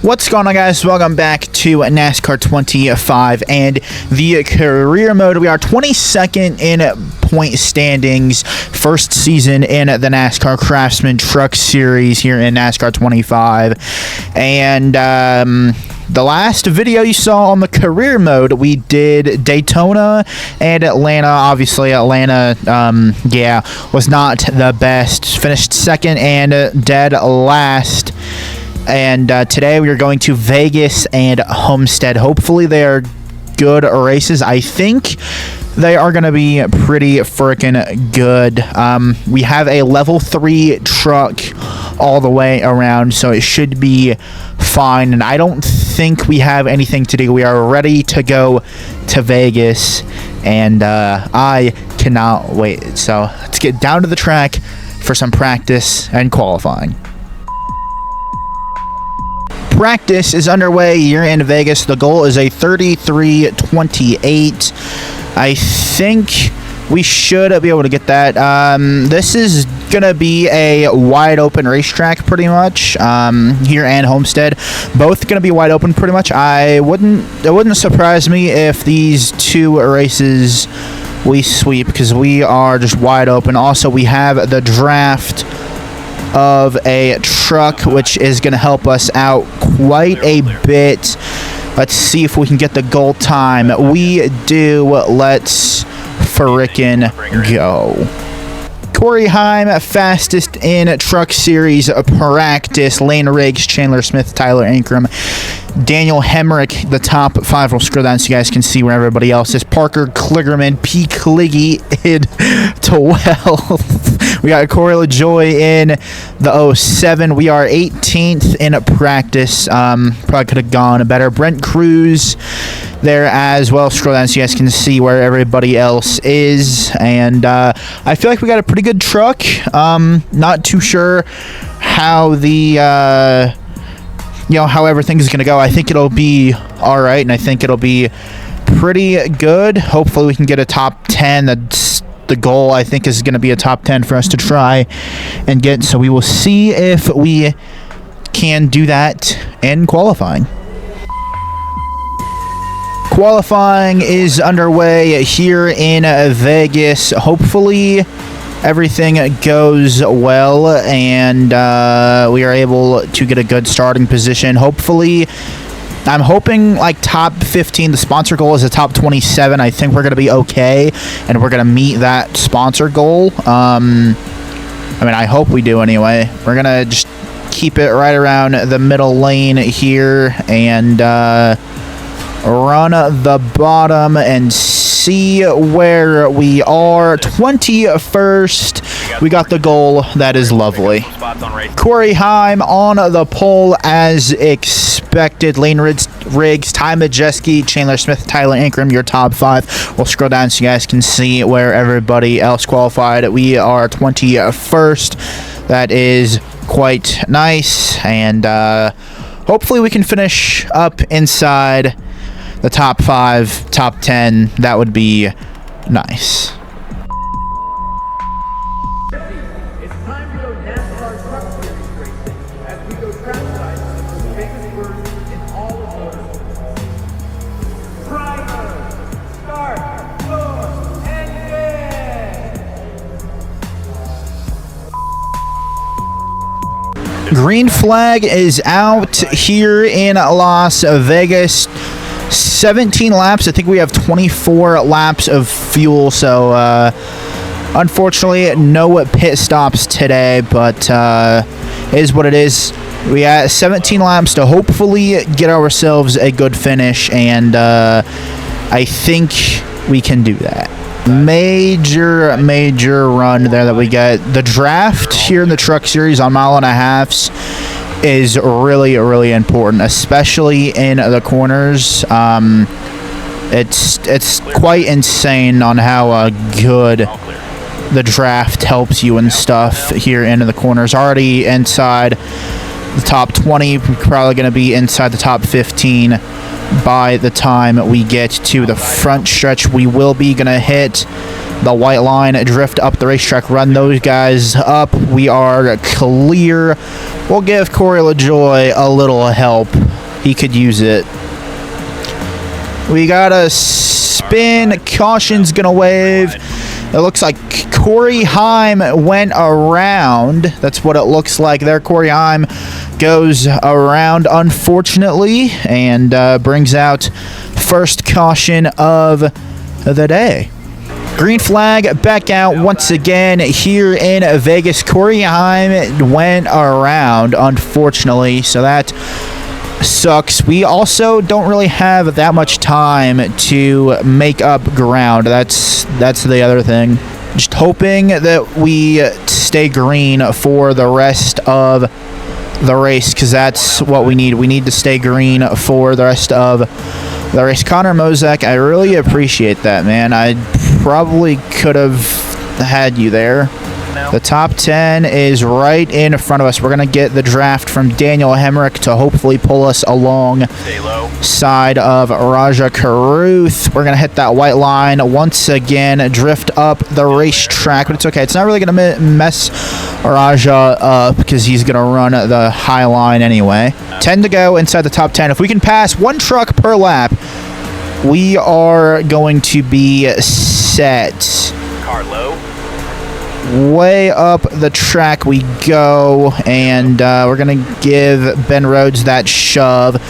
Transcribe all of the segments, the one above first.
What's going on, guys? Welcome back to NASCAR 25 and the career mode. We are 22nd in point standings, first season in the NASCAR Craftsman Truck Series here in NASCAR 25. And the last video you saw on the career mode, we did Daytona and Atlanta. Obviously, Atlanta, was not the best. Finished second and dead last. And today we are going to Vegas and Homestead. Hopefully they are good races. I think they are going to be pretty freaking good. We have a level 3 truck all the way around, so it should be fine. And I don't think we have anything to do. We are ready to go to Vegas, and I cannot wait. So let's get down to the track for some practice and qualifying. Practice is underway here in Vegas. The goal is a 33.28. I think we should be able to get that. This is gonna be a wide open racetrack pretty much here and Homestead. Both gonna be wide open pretty much. It wouldn't surprise me if these two races we sweep, because we are just wide open. Also, we have the draft of a truck, which is going to help us out quite a bit. Let's see if we can get the goal time. We do. Let's frickin' go. Corey Heim, fastest in Truck Series practice. Lane Riggs, Chandler Smith, Tyler Ankrum, Daniel Hemrick, the top 5. We'll scroll down so you guys can see where everybody else is. Parker Kligerman, P. Kliggy in 12. We got Corey LaJoy in the 07. We are 18th in practice. Probably could have gone better. Brent Cruz there as well. Scroll down so you guys can see where everybody else is. And I feel like we got a pretty good truck. Not too sure how the how everything's gonna go. I think it'll be all right, and I think it'll be pretty good. Hopefully we can get a top 10. That's the goal. I think is gonna be a top 10 for us to try and get. So we will see if we can do that in qualifying. Qualifying is underway here in Vegas. Hopefully everything goes well and we are able to get a good starting position. Hopefully, I'm hoping like top 15. The sponsor goal is a top 27. I think we're going to be okay, and we're going to meet that sponsor goal. I hope we do anyway. We're going to just keep it right around the middle lane here and run the bottom and see where we are. 21st. We got the goal. That is lovely. Corey Heim on the pole as expected. Lane Riggs, Ty Majeski, Chandler Smith, Tyler Ankrum, your top 5. We'll scroll down so you guys can see where everybody else qualified. We are 21st. That is quite nice, and hopefully we can finish up inside the top 5, top 10. That would be nice. It's time to go NASCAR Truck Series racing as we go trackside to the biggest word in all of motorsports. Driver, start your engine! Green flag is out here in Las Vegas. 17 laps. I think we have 24 laps of fuel, so unfortunately no pit stops today, but is what it is. We have 17 laps to hopefully get ourselves a good finish, and I think we can do that. Major run there that we get. The draft here in the Truck Series on 1.5 miles is really important, especially in the corners. It's quite insane on how good the draft helps you and stuff here into the corners. Already inside the top 20, we're probably going to be inside the top 15 by the time we get to the front stretch. We will be going to hit the white line, drift up the racetrack, run those guys up. We are clear. We'll give Corey LaJoy a little help. He could use it. We got a spin. Caution's going to wave. It looks like Corey Heim went around. That's what it looks like there. Corey Heim goes around, unfortunately, and brings out first caution of the day. Green flag back out once again here in Vegas. Corey Heim went around, unfortunately, so that sucks. We also don't really have that much time to make up ground. That's the other thing. Just hoping that we stay green for the rest of the race, because that's what we need. We need to stay green for the rest of the race. Connor Mozak, I really appreciate that, man. I probably could have had you there. The top 10 is right in front of us. We're going to get the draft from Daniel Hemrick to hopefully pull us along side of Raja Caruth. We're going to hit that white line once again, drift up the racetrack, but it's okay. It's not really going to mess Raja up because he's going to run the high line anyway. 10 to go inside the top 10. If we can pass one truck per lap, we are going to be set. Carlo. Way up the track we go, and we're going to give Ben Rhodes that shove.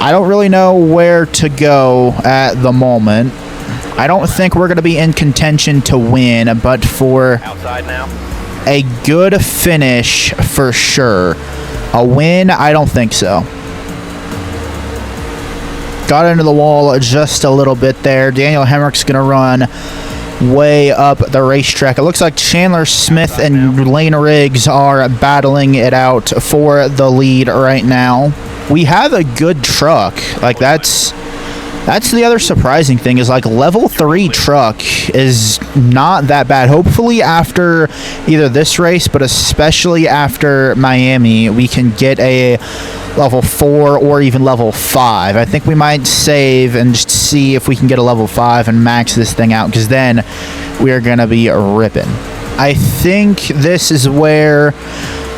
I don't really know where to go at the moment. I don't think we're going to be in contention to win, but for Outside now. a good finish for sure. A win, I don't think so. Got into the wall just a little bit there. Daniel Hemrick's going to run way up the racetrack. It looks like Chandler Smith and Lane Riggs are battling it out for the lead right now. We have a good truck. Like, that's the other surprising thing, is like level 3 truck is not that bad. Hopefully after either this race, but especially after Miami, we can get a level 4 or even level 5. I think we might save and just see if we can get a level 5 and max this thing out, because then we are going to be ripping. I think this is where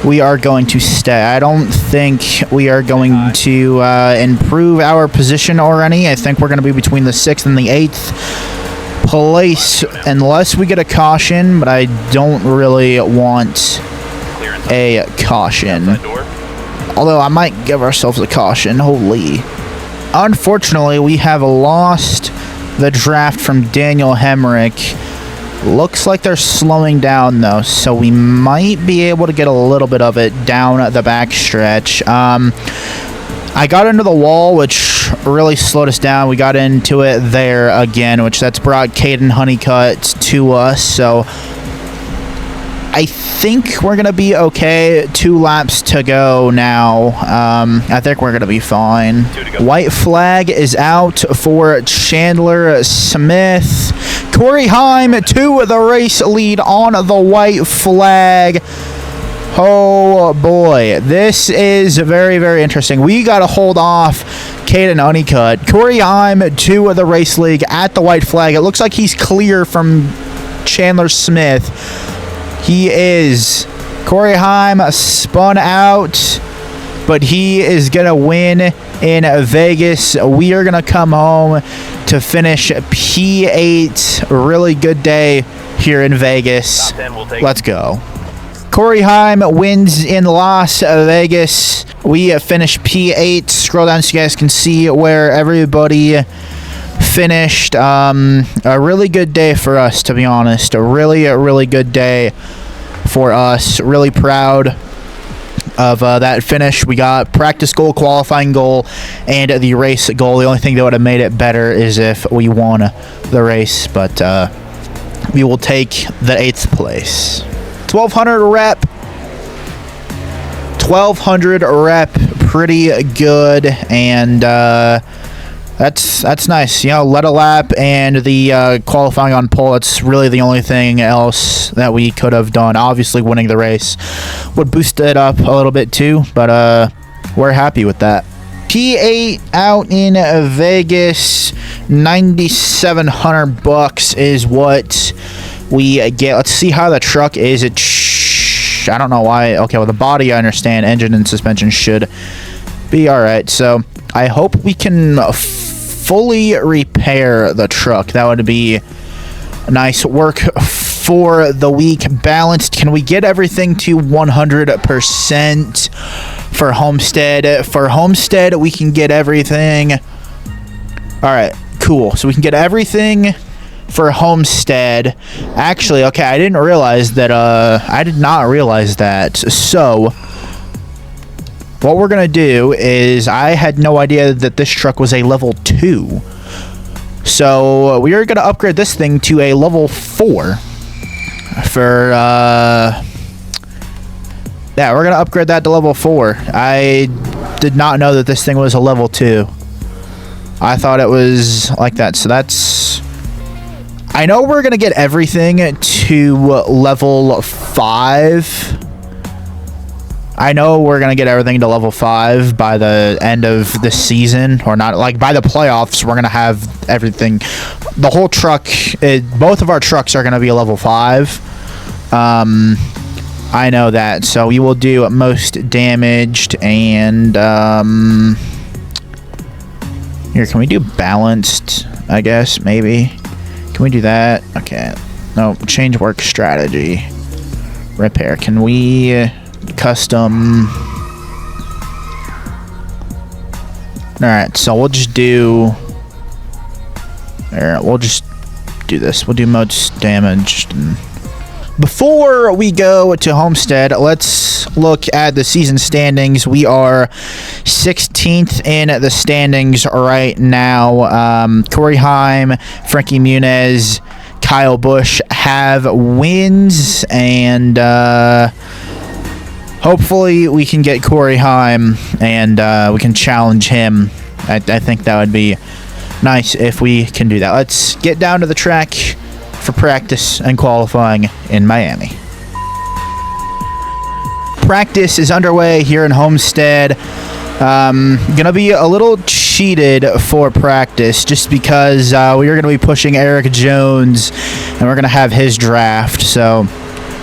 we are going to stay. I don't think we are going to improve our position or any. I think we're going to be between the 6th and the 8th place unless we get a caution, but I don't really want a caution. Although I might give ourselves a caution. Holy. Unfortunately, we have lost the draft from Daniel Hemrick. Looks like they're slowing down, though, so we might be able to get a little bit of it down the back stretch. I got into the wall, which really slowed us down. We got into it there again, which that's brought Caden Honeycutt to us, so I think we're going to be okay. 2 laps to go now. I think we're going to be fine. White flag is out for Chandler Smith. Corey Heim to the race lead on the white flag. Oh boy, this is very, very interesting. We got to hold off Caden Honeycutt. Corey Heim to the race league at the white flag. It looks like he's clear from Chandler Smith. He is. Corey Heim spun out, but he is going to win in Vegas. We are going to come home to finish P8. Really good day here in Vegas. Let's go. Corey Heim wins in Las Vegas. We finish P8. Scroll down so you guys can see where everybody finished. A really good day for us, to be honest. A really good day for us. Really proud of that finish. We got practice goal, qualifying goal, and the race goal. The only thing that would have made it better is if we won the race, but we will take the 8th place. 1200 rep. 1200 rep. Pretty good, and that's nice. You know, led a lap and the qualifying on pole. That's really the only thing else that we could have done. Obviously, winning the race would boost it up a little bit too, but we're happy with that. P8 out in Vegas, $9,700 is what we get. Let's see how the truck is. I don't know why. Okay, well, the body, I understand. Engine and suspension should be all right. So I hope we can fully repair the truck. That would be nice work for the week. Balanced. Can we get everything to 100% for Homestead? For Homestead, we can get everything. All right, cool. So we can get everything for Homestead. Actually, okay, I didn't realize that. I did not realize that. So what we're gonna do is, I had no idea that this truck was a level 2. So we are gonna upgrade this thing to a level 4. For yeah, we're gonna upgrade that to level 4. I did not know that this thing was a level 2. I thought it was like that. So that's. I know we're gonna get everything to level 5. I know we're going to get everything to level 5 by the end of the season, or not, like by the playoffs. We're going to have everything. The whole truck, both of our trucks are going to be a level 5. I know that. So we will do most damaged and here, can we do balanced, I guess, maybe? Can we do that? Okay. No, change work strategy. Repair. Can we custom? Alright, so we'll just do. We'll just do this. We'll do most damaged. Before we go to Homestead, let's look at the season standings. We are 16th in the standings right now. Corey Heim, Frankie Muniz, Kyle Busch have wins, and hopefully we can get Corey Heim and we can challenge him. I think that would be nice if we can do that. Let's get down to the track for practice and qualifying in Miami. Practice is underway here in Homestead. Gonna be a little cheated for practice just because we are gonna be pushing Eric Jones and we're gonna have his draft, so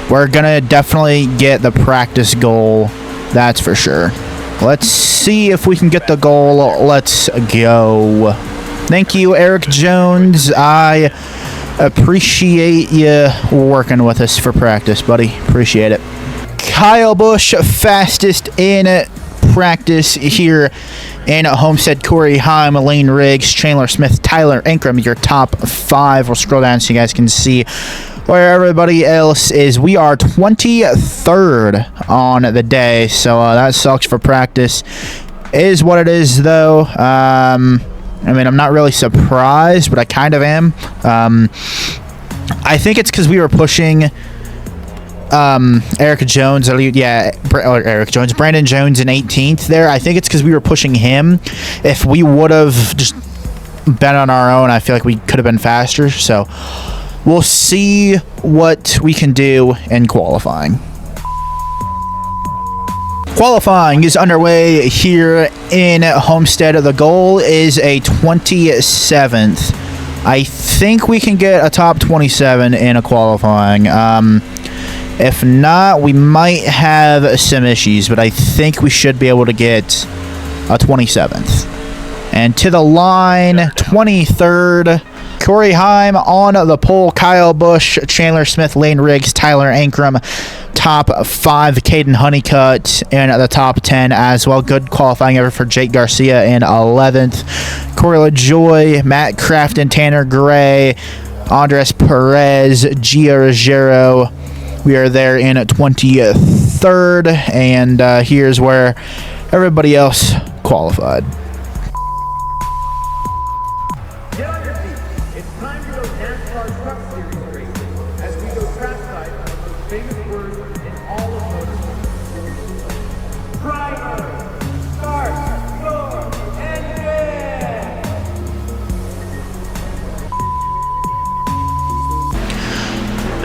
we're gonna definitely get the practice goal, that's for sure. Let's see if we can get the goal. Let's go. Thank you, Eric Jones. I appreciate you working with us for practice, buddy. Appreciate it. Kyle Busch, fastest in practice here in Homestead. Corey Heim, Lane Riggs, Chandler Smith, Tyler Ankrum, your top 5. We'll scroll down so you guys can see where everybody else is. We are 23rd on the day, so that sucks for practice. Is what it is, though. I mean, I'm not really surprised, but I kind of am. I think it's because we were pushing Eric Jones, Eric Jones, Brandon Jones in 18th there. I think it's because we were pushing him. If we would have just been on our own, I feel like we could have been faster. So we'll see what we can do in qualifying. Qualifying is underway here in Homestead. The goal is a 27th. I think we can get a top 27 in a qualifying. If not, we might have some issues, but I think we should be able to get a 27th. And to the line, 23rd. Corey Heim on the pole, Kyle Busch, Chandler Smith, Lane Riggs, Tyler Ankrum, top 5, Caden Honeycutt in the top 10 as well. Good qualifying effort for Jake Garcia in 11th. Corey LaJoy, Matt Crafton, Tanner Gray, Andres Perez, Gia Ruggiero. We are there in 23rd, and here's where everybody else qualified. Get on your feet. It's time to go NASCAR Truck Series racing as we go trackside on the most famous word in all of motorsports. Driver, start your engine!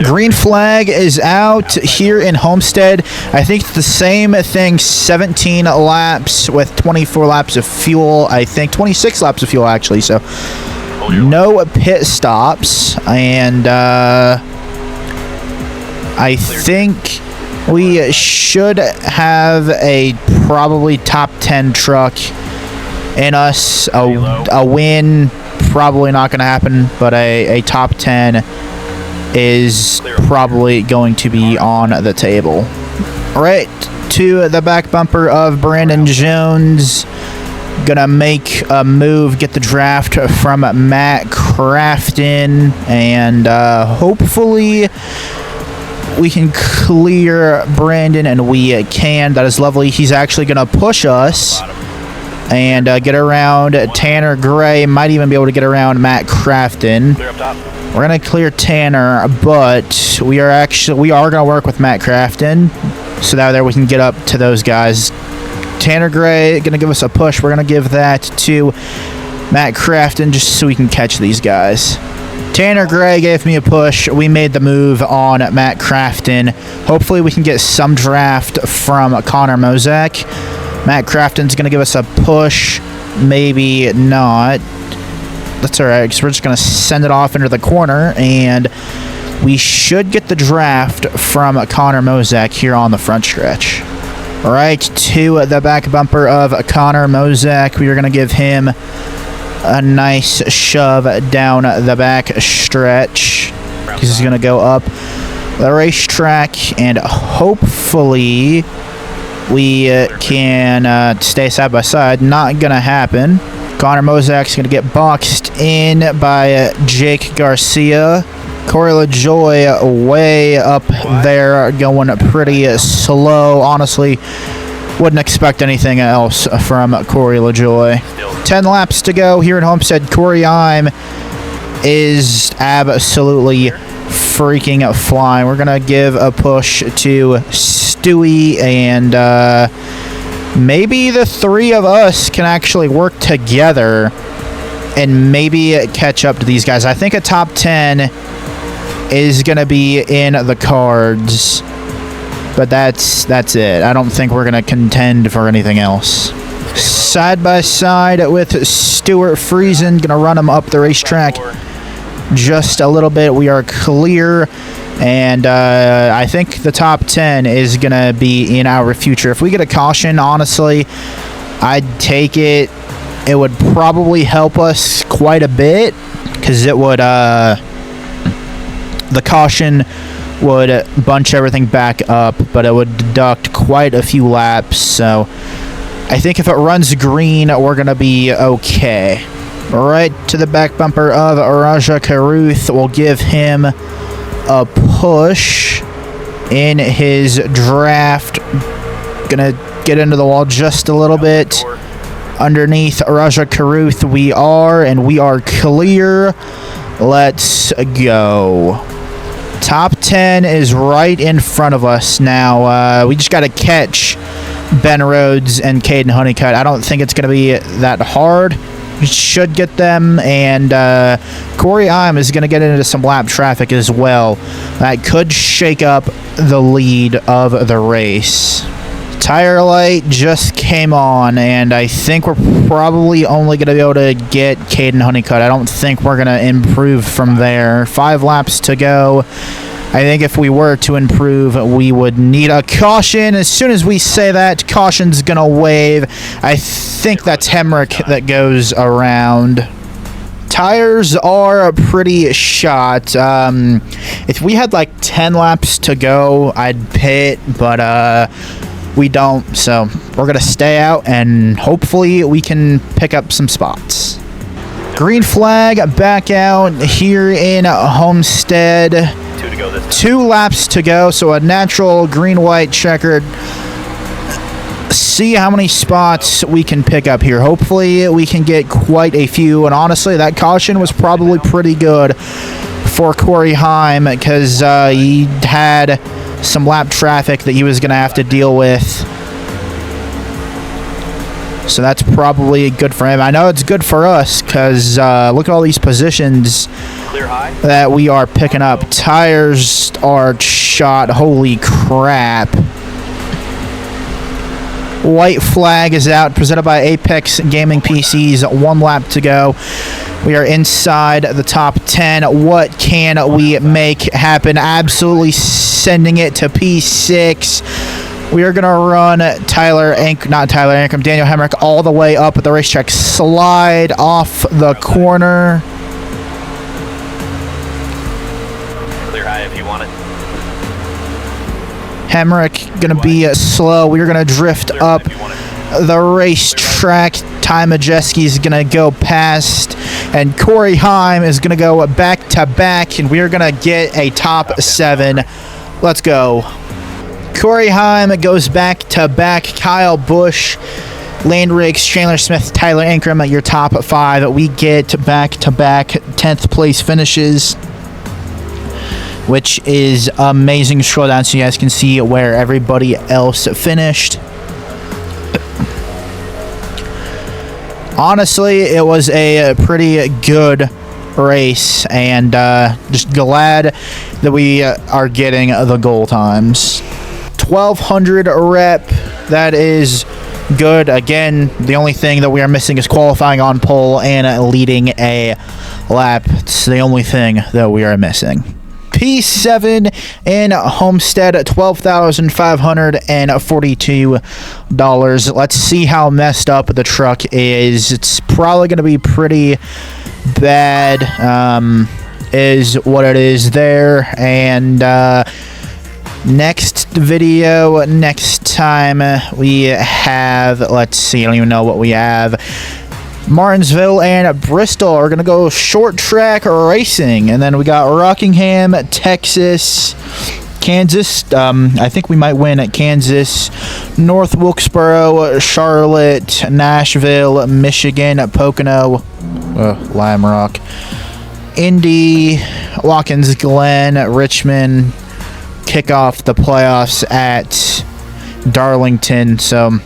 Green flag is out here in Homestead. I think it's the same thing, 17 laps with 24 laps of fuel. I think 26 laps of fuel, actually. So no pit stops. And I think we should have a probably top 10 truck in us. A win, probably not going to happen, but a top 10 is probably going to be on the table. Right to the back bumper of Brandon Jones. Gonna make a move, get the draft from Matt Crafton, and hopefully we can clear Brandon, and we can. That is lovely. He's actually gonna push us and get around Tanner Gray. Might even be able to get around Matt Crafton. We're gonna clear Tanner, but we are gonna work with Matt Crafton, so that there we can get up to those guys. Tanner Gray gonna give us a push. We're gonna give that to Matt Crafton just so we can catch these guys. Tanner Gray gave me a push. We made the move on Matt Crafton. Hopefully we can get some draft from Connor Mozak. Matt Crafton's gonna give us a push. Maybe not. That's all right, because we're just gonna send it off into the corner, and we should get the draft from Connor Mozak here on the front stretch. Right to the back bumper of Connor Mozak. We are going to give him a nice shove down the back stretch. He's going to go up the racetrack, and hopefully we can stay side by side. Not going to happen. Connor Mozak's going to get boxed in by Jake Garcia. Corey LaJoy way up there, going pretty slow. Honestly, wouldn't expect anything else from Corey LaJoy. 10 laps to go here at Homestead. Corey Heim is absolutely freaking flying. We're going to give a push to Stewie, and maybe the three of us can actually work together and maybe catch up to these guys. I think a top 10 is going to be in the cards, but that's it. I don't think we're going to contend for anything else. Side by side with Stuart Friesen, going to run him up the racetrack just a little bit. We are clear, and I think the top 10 is going to be in our future. If we get a caution, honestly, I'd take it. It would probably help us quite a bit, because it would the caution would bunch everything back up, but it would deduct quite a few laps. So I think if it runs green, we're going to be okay. Right to the back bumper of Raja Karuth. We'll give him a push in his draft. Going to get into the wall just a little bit. Underneath Raja Karuth we are clear. Let's go. Top 10 is right in front of us now. We just got to catch Ben Rhodes and Caden Honeycutt. I don't think it's going to be that hard. We should get them, and Corey Heim is going to get into some lap traffic as well. That could shake up the lead of the race. Tire light just came on, and I think we're probably only going to be able to get Caden Honeycutt. I don't think we're going to improve from there. 5 laps to go. I think if we were to improve, we would need a caution. As soon as we say that, caution's going to wave. I think that's Hemrick that goes around. Tires are pretty shot. If we had like 10 laps to go, I'd pit, but we don't, so we're going to stay out, and hopefully we can pick up some spots. Green flag back out here in Homestead. 2 laps to go, so a natural green-white checkered. See how many spots we can pick up here. Hopefully we can get quite a few, and honestly, that caution was probably pretty good for Corey Heim, because he had some lap traffic that he was going to have to deal with. So that's probably good for him. I know it's good for us, because look at all these positions that we are picking up. Tires are shot. Holy crap. White flag is out, presented by Apex Gaming PCs. 1 lap to go. We are inside the top 10. What can we make happen? Absolutely sending it to P6. We are going to run Daniel Hemrick all the way up at the racetrack. Slide off the corner. Clear high if you want it. Hemrick going to be slow. We're going to drift up the racetrack. Ty Majeski is going to go past, and Corey Heim is going to go back to back, and we're going to get a top 7. Let's go. Corey Heim goes back to back. Kyle Busch, Lane Riggs, Chandler Smith, Tyler Ankrum at your top 5. We get back to back 10th place finishes, which is amazing. Scroll down so you guys can see where everybody else finished. Honestly, it was a pretty good race, and just glad that we are getting the goal times. 1200 rep, that is good. Again, the only thing that we are missing is qualifying on pole and leading a lap. It's the only thing that we are missing. P7 in Homestead, $12,542. Let's see how messed up the truck is. It's probably going to be pretty bad, is what it is there. And next video, next time, we have, let's see, I don't even know what we have. Martinsville and Bristol are going to go short track racing. And then we got Rockingham, Texas, Kansas. I think we might win at Kansas. North Wilkesboro, Charlotte, Nashville, Michigan, Pocono, Lime Rock, Indy, Watkins Glen, Richmond. Kick off the playoffs at Darlington. So,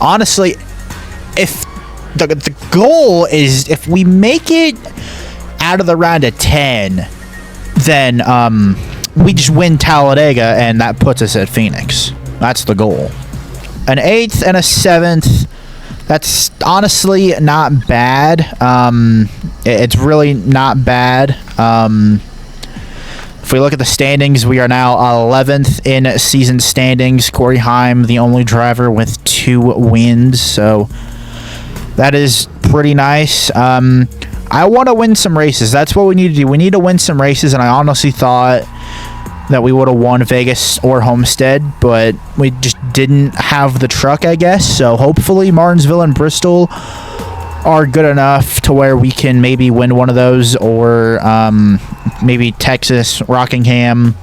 honestly, if the goal is if we make it out of the round of 10, then we just win Talladega, and that puts us at Phoenix. That's the goal. An 8th and a 7th. That's honestly not bad. It's really not bad. If we look at the standings, we are now 11th in season standings. Corey Heim, the only driver with 2 wins, so that is pretty nice. I want to win some races. That's what we need to do. We need to win some races, and I honestly thought that we would have won Vegas or Homestead, but we just didn't have the truck, I guess. So hopefully Martinsville and Bristol are good enough to where we can maybe win one of those, or maybe Texas, Rockingham.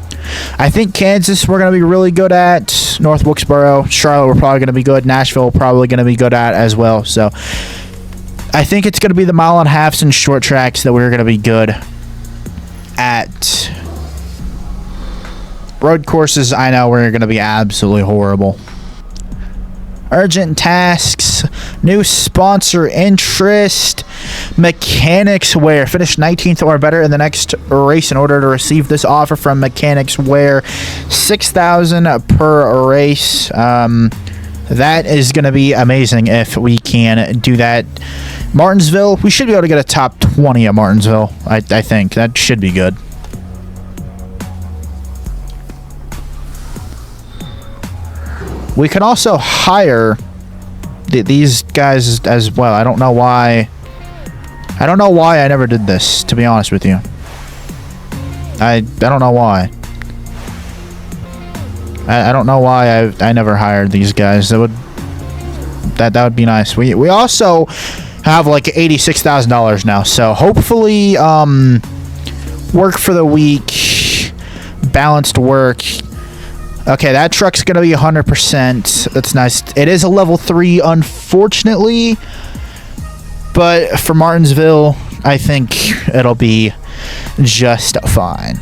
I think Kansas we're going to be really good at. North Wilkesboro, Charlotte we're probably going to be good. Nashville probably going to be good at as well. So I think it's going to be the mile and a halves and short tracks that we're going to be good at. Road courses, I know we're going to be absolutely horrible. Urgent tasks, new sponsor interest, Mechanics Wear. Finish 19th or better in the next race in order to receive this offer from Mechanics Wear. $6,000 per race. That is going to be amazing if we can do that. Martinsville, we should be able to get a top 20 at Martinsville. I think that should be good. We can also hire these guys as well. I don't know why. I don't know why I never did this, to be honest with you. I don't know why. I don't know why I never hired these guys. That would be nice. We also have like $86,000 now, so hopefully work for the week, balanced work. Okay, that truck's going to be 100%. That's nice. It is a level 3, unfortunately. But for Martinsville, I think it'll be just fine.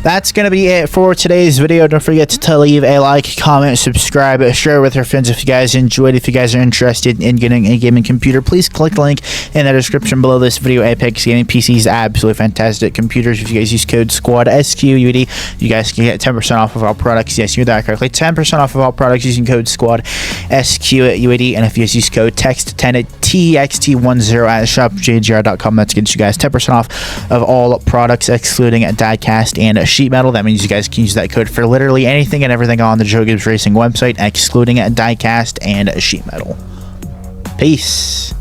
that's going to be it for today's video. Don't forget to leave a like, comment, subscribe, share with your friends if you guys enjoyed. If you guys are interested in getting a gaming computer, please click the link in the description below this video. Apex Gaming PCs, absolutely fantastic computers. If you guys use code SQUAD, SQUD, you guys can get 10% off of all products. Yes, you heard that correctly. 10% off of all products using code SQUAD, SQUD. And if you guys use code TEXT10, TXT10 at shopjgr.com, that's going to get you guys 10% off of all products, excluding diecast and sheet metal. That means you guys can use that code for literally anything and everything on the Joe Gibbs Racing website, excluding diecast and sheet metal. Peace.